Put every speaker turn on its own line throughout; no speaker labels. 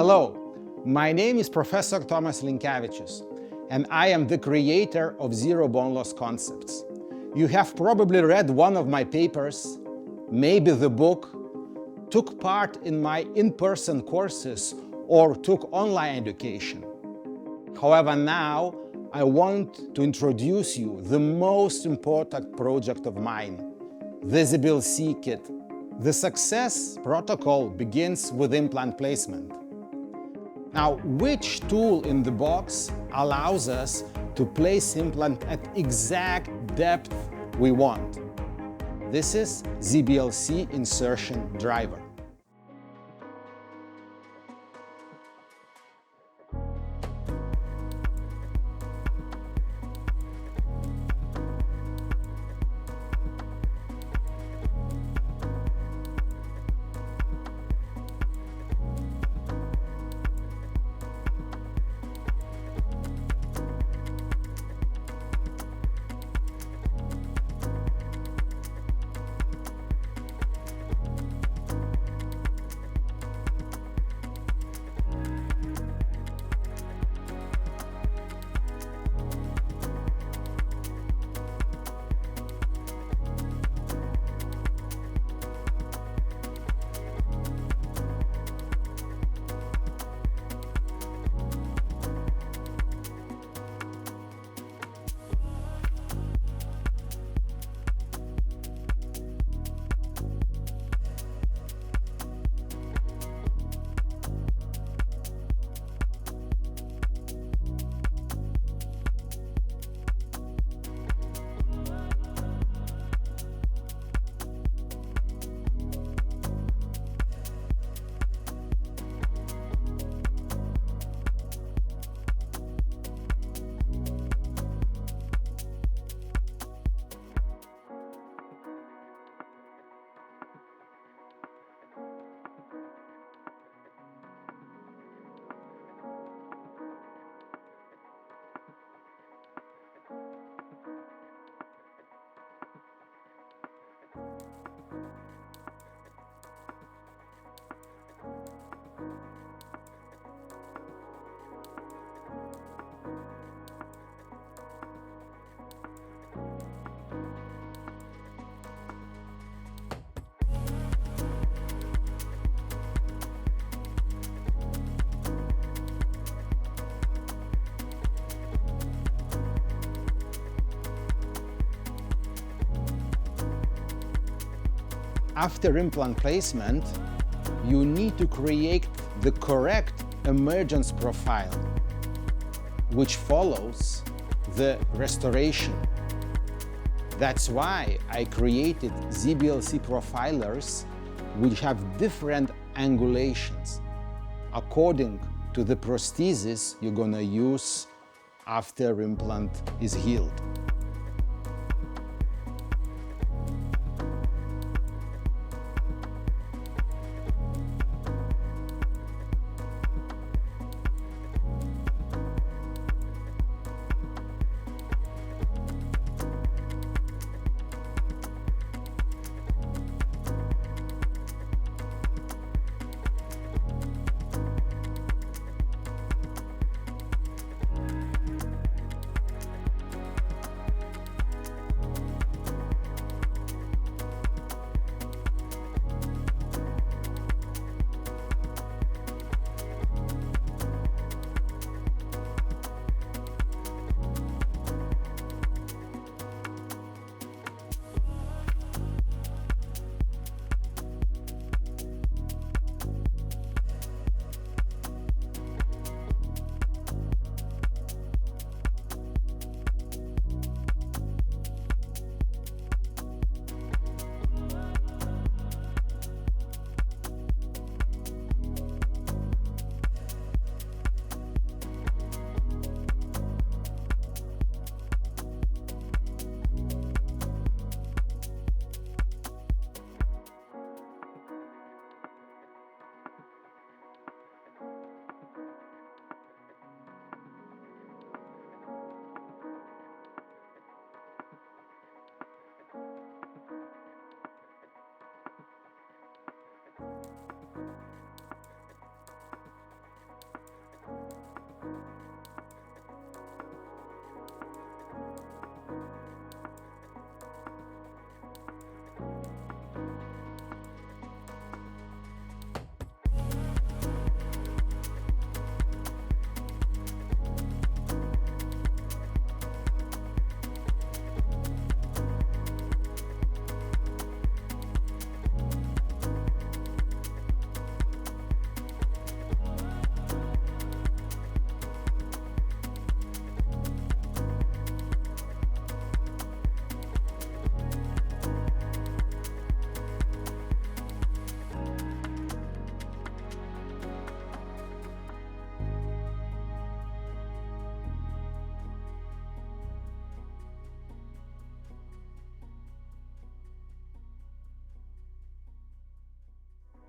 Hello, my name is Professor Tomas Linkevicius, and I am the creator of Zero Bone Loss Concepts. You have probably read one of my papers, maybe the book, took part in my in-person courses, or took online education. However, now I want to introduce you the most important project of mine, the ZBLC kit. The success protocol begins with implant placement. Now, which tool in the box allows us to place implant at exact depth we want? This is ZBLC insertion driver. After implant placement, you need to create the correct emergence profile, which follows the restoration. That's why I created ZBLC profilers which have different angulations according to the prosthesis you're gonna use after implant is healed.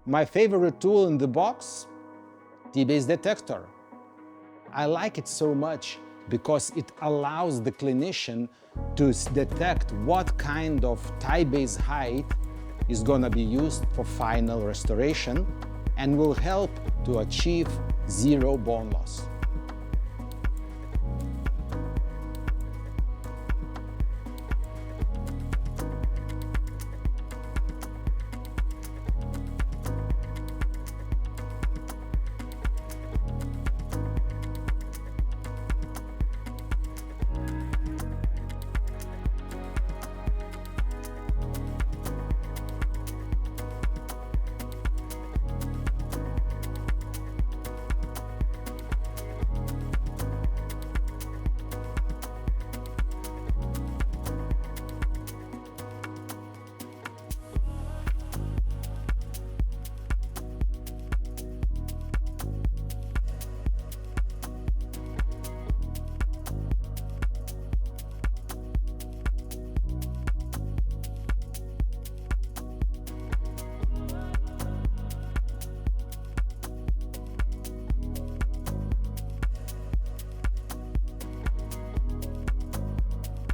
My favorite tool in the box? Tibase detector. I like it so much because it allows the clinician to detect what kind of Tibase height is going to be used for final restoration and will help to achieve zero bone loss.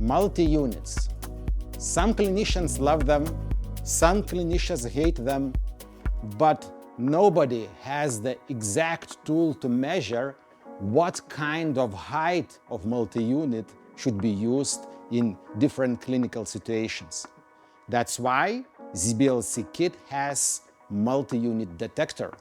Multi-units. Some clinicians love them, some clinicians hate them, but nobody has the exact tool to measure what kind of height of multi-unit should be used in different clinical situations. That's why ZBLC kit has multi-unit detector.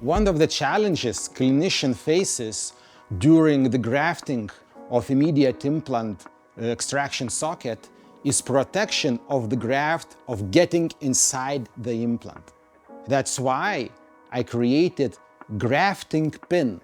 One of the challenges clinician faces during the grafting of immediate implant extraction socket is protection of the graft of getting inside the implant. That's why I created grafting pin.